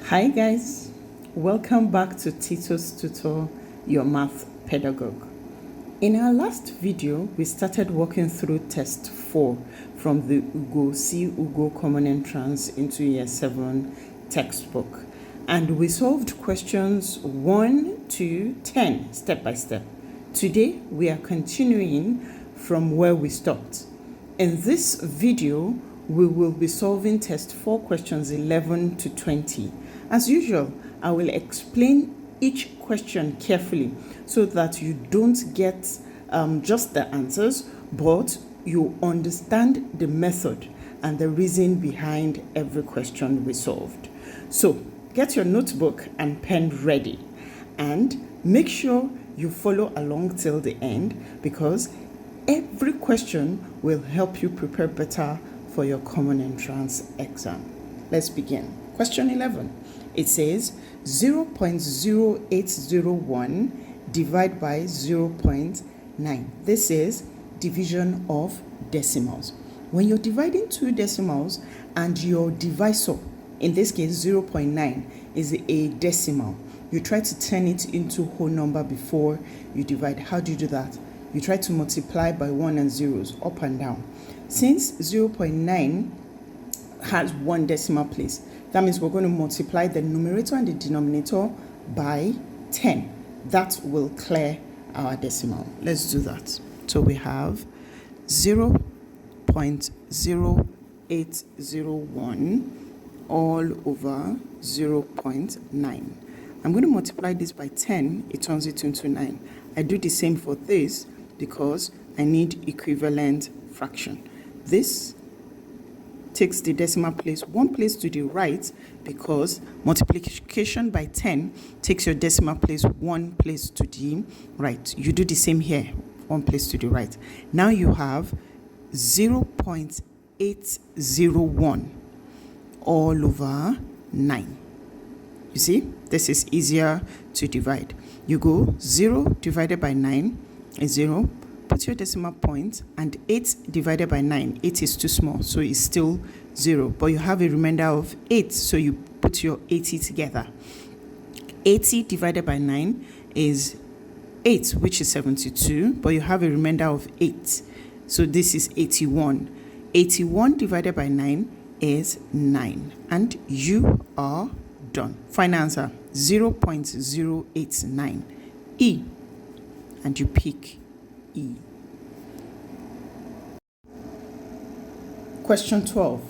Hi guys, welcome back to Tito's Tutor, your math pedagogue. In our last video, we started working through test 4 from the Ugo C, Ugo Common Entrance into Year 7 textbook. And we solved questions 1 to 10 step by step. Today, we are continuing from where we stopped. In this video, we will be solving test 4 questions 11 to 20. As usual, I will explain each question carefully so that you don't get just the answers, but you understand the method and the reason behind every question we solved. So get your notebook and pen ready and make sure you follow along till the end, because every question will help you prepare better for your common entrance exam. Let's begin. Question 11. It says 0.0801 divided by 0.9. This is division of decimals. When you're dividing two decimals and your divisor, in this case 0.9, is a decimal, you try to turn it into whole number before you divide. How do you do that? You try to multiply by 1 and zeros up and down. Since 0.9 has one decimal place, that means we're going to multiply the numerator and the denominator by 10. That will clear our decimal. Let's do that. So we have 0.0801 all over 0.9. I'm going to multiply this by 10. It turns it into 9. I do the same for this because I need equivalent fraction. This takes the decimal place one place to the right, because multiplication by 10 takes your decimal place one place to the right. You do the same here, one place to the right. Now you have 0.801 all over 9. You see, this is easier to divide. You go 0 divided by 9 is 0. Put your decimal point, and 8 divided by 9, 8 is too small, so it's still 0. But you have a remainder of 8, so you put your 80 together. 80 divided by 9 is 8, which is 72, but you have a remainder of 8. So this is 81. 81 divided by 9 is 9. And you are done. Final answer, 0.089. E. And you pick E. Question 12.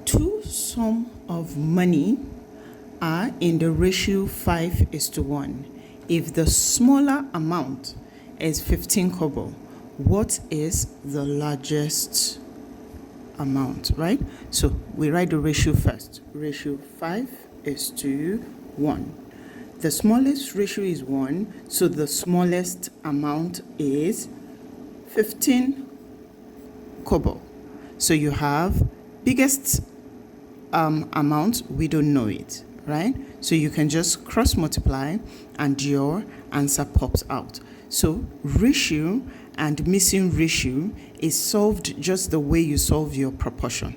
Two sums of money are in the ratio 5:1. If the smaller amount is 15 kobo, what is the largest amount, right? So we write the ratio first. Ratio 5:1. The smallest ratio is 1, so the smallest amount is 15 kobo. So you have biggest amount, we don't know it, right? So you can just cross multiply and your answer pops out. So ratio and missing ratio is solved just the way you solve your proportion.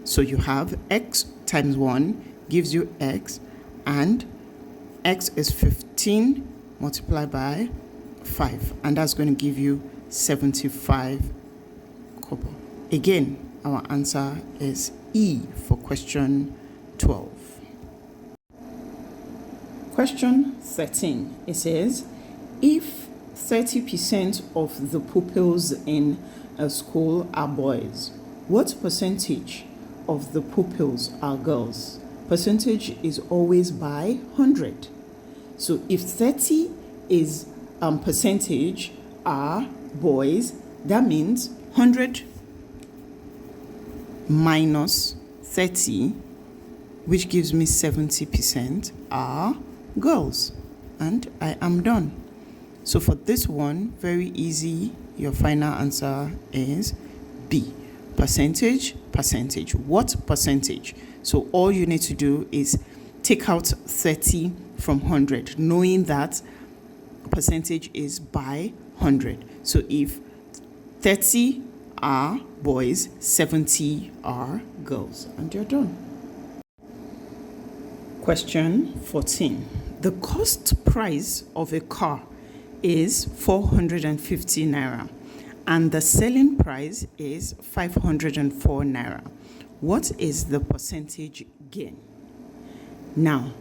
So you have x times 1 gives you x, and x is 15 multiplied by 5, and that's going to give you 75 kobo. Again, our answer is E for question 12. Question 13. It says, if 30% of the pupils in a school are boys, what percentage of the pupils are girls? Percentage is always by 100. So if 30 is percentage are boys, that means 100 minus 30, which gives me 70%, are girls. And I am done. So for this one, very easy. Your final answer is B. Percentage, percentage. What percentage? So all you need to do is take out 30 from 100, knowing that percentage is by 100. So if 30 are boys, 70 are girls, and you're done. Question 14. The cost price of a car is 450 naira and the selling price is 504 naira. What is the percentage gain? Now,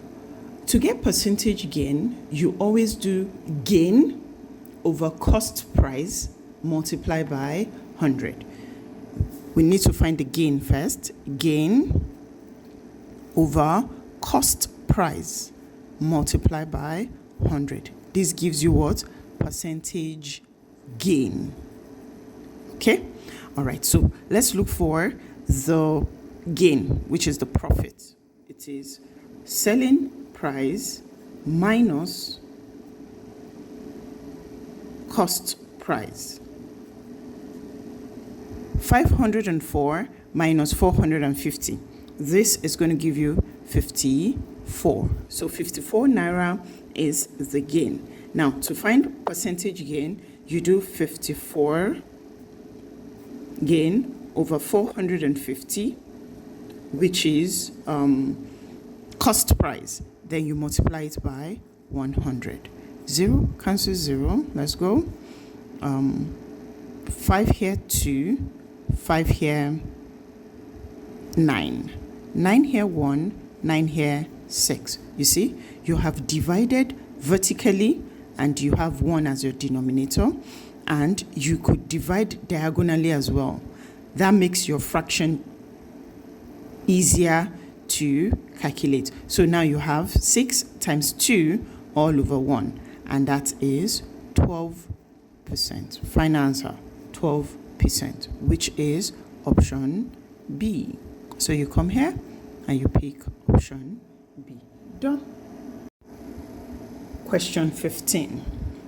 to get percentage gain, you always do gain over cost price multiplied by 100. We need to find the gain first. Gain over cost price multiplied by 100. This gives you what? Percentage gain. Okay? All right, so let's look for the gain, which is the profit. It is selling price minus cost price. 504 minus 450. This is going to give you 54. So 54 naira is the gain. Now, to find percentage gain, you do 54 gain over 450, which is cost price. Then you multiply it by 100. 0 cancels 0. Let's go. 5 here 2, 5 here 9. 9 here 1, 9 here 6. You see, you have divided vertically and you have 1 as your denominator, and you could divide diagonally as well. That makes your fraction easier to calculate. So now you have 6 times 2 all over 1, and that is 12%. Final answer, 12%, which is option B. So you come here and you pick option B. Done. Question 15.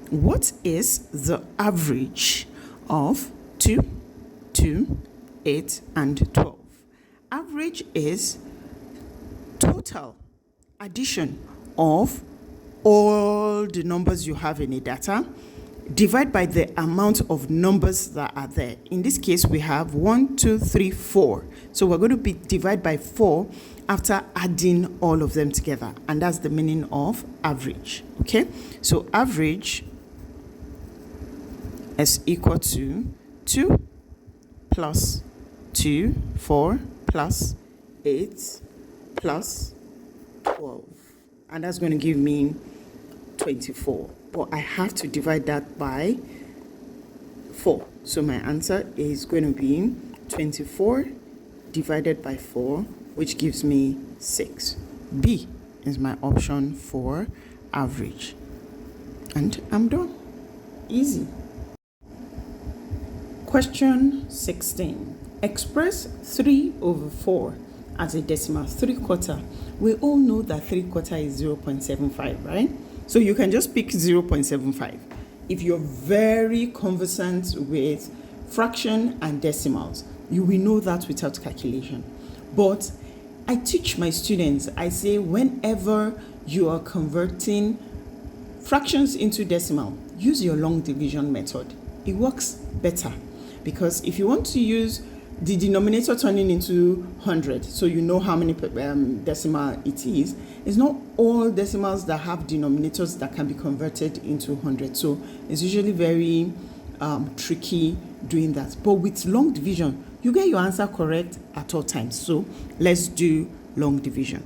What is the average of 2, 2, 8, and 12? Average is total addition of all the numbers you have in a data, divide by the amount of numbers that are there. In this case, we have 1, 2, 3, 4. So we're going to divide by 4 after adding all of them together. And that's the meaning of average. Okay? So average is equal to 2 plus 2, 4 plus 8 plus 12. And that's going to give me 24. But I have to divide that by 4. So my answer is going to be 24 divided by 4, which gives me 6. B is my option for average. And I'm done. Easy. Question 16. Express 3 over 4 as a decimal 3/4. We all know that 3/4 is 0.75, right? So you can just pick 0.75. If you're very conversant with fraction and decimals, you will know that without calculation. But I teach my students, I say whenever you are converting fractions into decimal, use your long division method. It works better because if you want to use the denominator turning into 100, so you know how many decimal it is. It's not all decimals that have denominators that can be converted into 100. So it's usually very tricky doing that. But with long division, you get your answer correct at all times. So let's do long division.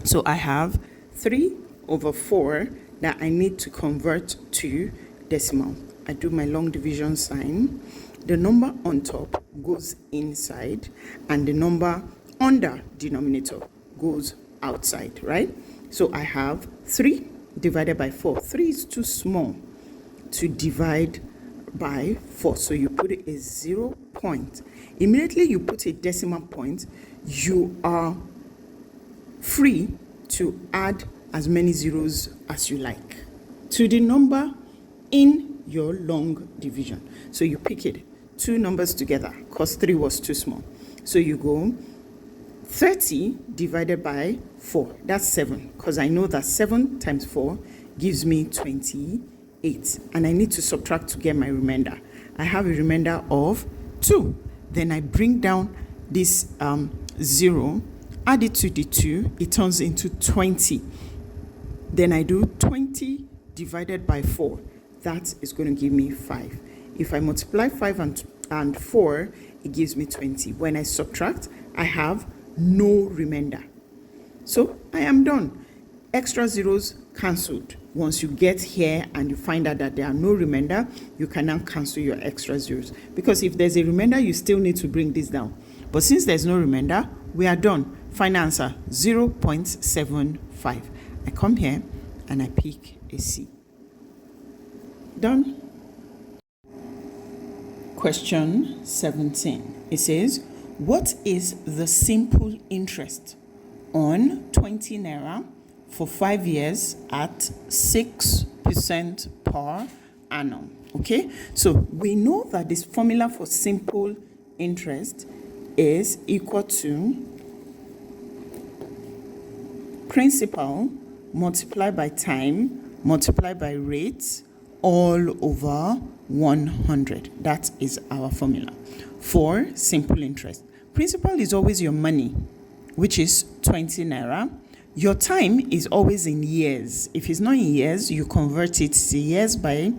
So I have 3 over 4 that I need to convert to decimal. I do my long division sign. The number on top goes inside and the number under denominator goes outside, right? So I have 3 divided by 4. 3 is too small to divide by 4. So you put a 0 point. Immediately you put a decimal point, you are free to add as many zeros as you like to the number in your long division. So you pick it. 2 numbers together because 3 was too small. So you go 30 divided by 4. That's 7 because I know that 7 times 4 gives me 28. And I need to subtract to get my remainder. I have a remainder of 2. Then I bring down this 0 add it to the 2, it turns into 20. Then I do 20 divided by 4. That is going to give me 5. If I multiply 5 and 4, it gives me 20. When I subtract, I have no remainder. So I am done. Extra zeros cancelled. Once you get here and you find out that there are no remainder, you can now cancel your extra zeros. Because if there's a remainder, you still need to bring this down. But since there's no remainder, we are done. Final answer, 0.75. I come here and I pick a C. Done. Question 17. It says, what is the simple interest on 20 naira for 5 years at 6% per annum? Okay, so we know that this formula for simple interest is equal to principal multiplied by time multiplied by rate all over 100. That is our formula for simple interest. Principal is always your money, which is 20 naira. Your time is always in years. If it's not in years, you convert it to years by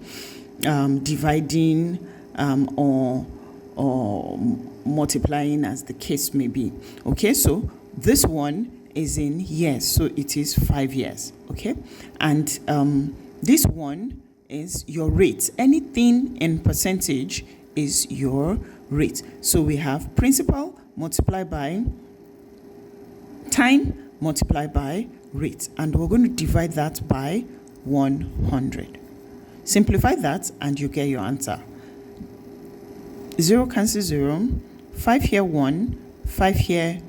dividing or multiplying, as the case may be. Okay, so this one is in years, so it is 5 years. Okay, and this one is your rate. Anything in percentage is your rate. So we have principal multiplied by time multiplied by rate, and we're going to divide that by 100. Simplify that and you get your answer. 0 cancel 0, 5 here 1, 5 here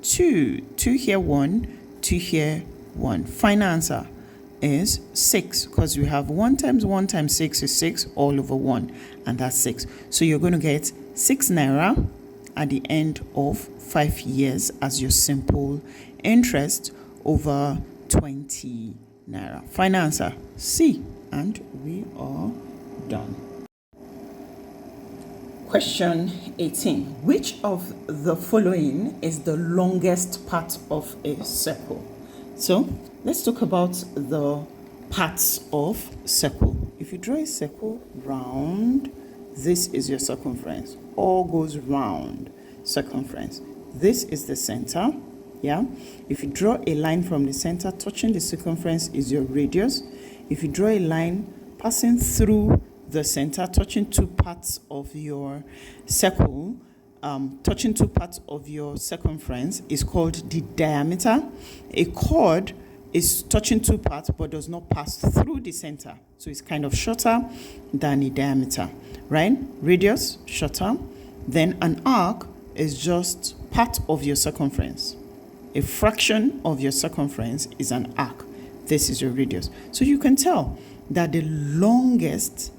2, 2 here 1, 2 here 1. Final answer is 6, because we have 1 times 1 times 6 is 6 all over 1, and that's 6. So you're going to get 6 naira at the end of 5 years as your simple interest over 20 naira. Final answer C, and we are done. Question 18. Which of the following is the longest part of a circle? So let's talk about the parts of circle. If you draw a circle round, this is your circumference. All goes round circumference. This is the center. Yeah. If you draw a line from the center, touching the circumference is your radius. If you draw a line passing through the center, touching two parts of your circle, touching two parts of your circumference is called the diameter. A chord is touching two parts but does not pass through the center, so it's kind of shorter than a diameter, right? Radius, shorter. Then an arc is just part of your circumference. A fraction of your circumference is an arc. This is your radius. So you can tell that the longest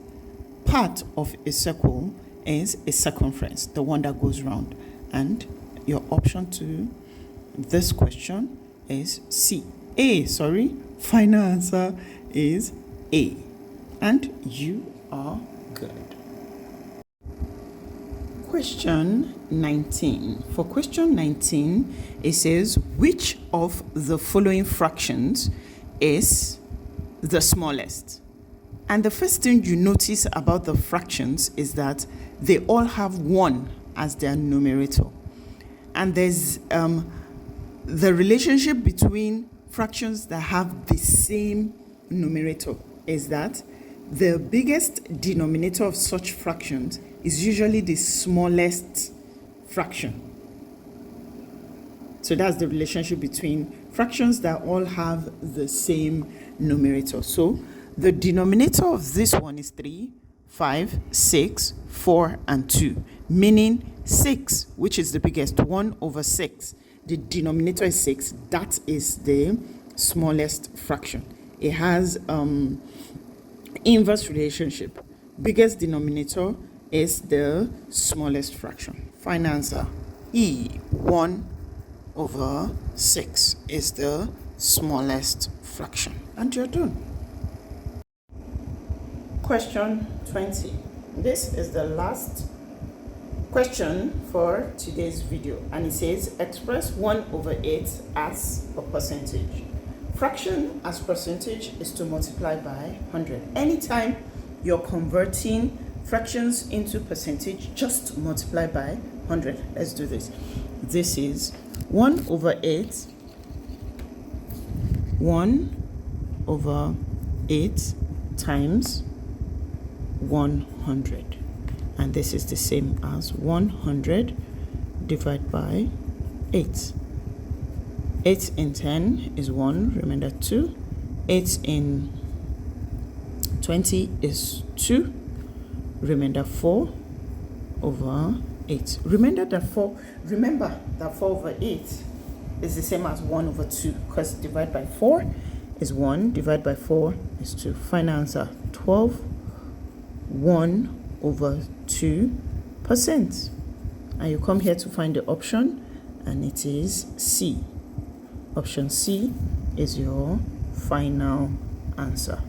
part of a circle is a circumference, the one that goes round. And your option to this question is C. Final answer is A. And you are good. Question 19. For question 19, it says, which of the following fractions is the smallest? And the first thing you notice about the fractions is that they all have 1 as their numerator. And there's the relationship between fractions that have the same numerator is that the biggest denominator of such fractions is usually the smallest fraction. So that's the relationship between fractions that all have the same numerator. So the denominator of this one is 3, 5, 6, 4, and 2, meaning 6, which is the biggest, 1 over 6. The denominator is 6. That is the smallest fraction. It has inverse relationship. Biggest denominator is the smallest fraction. Final answer E. 1 over 6 is the smallest fraction. And you're done. Question 20. This is the last Question for today's video, and it says express 1/8 as a percentage. Fraction as percentage is to multiply by 100. Anytime you're converting fractions into percentage, just multiply by 100. Let's do this. This is 1/8. 1/8 times 100. And this is the same as 100 divided by 8. 8 in 10 is 1, remainder 2. 8 in 20 is 2, remainder 4/8. Remember that 4/8 is the same as 1/2, because divided by 4 is 1, divided by 4 is 2. Final answer 12, 1/2%. And you come here to find the option, and it is C. Option C is your final answer.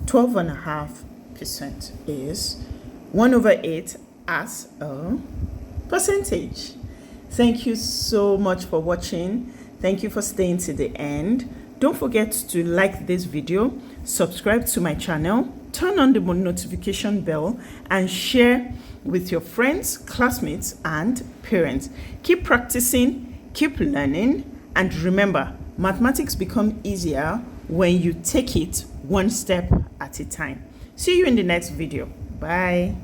12.5% is 1/8 as a percentage. Thank you so much for watching. Thank you for staying to the end. Don't forget to like this video, subscribe to my channel, turn on the notification bell, and share with your friends, classmates, and parents. Keep practicing, keep learning, and remember, mathematics become easier when you take it one step at a time. See you in the next video. Bye.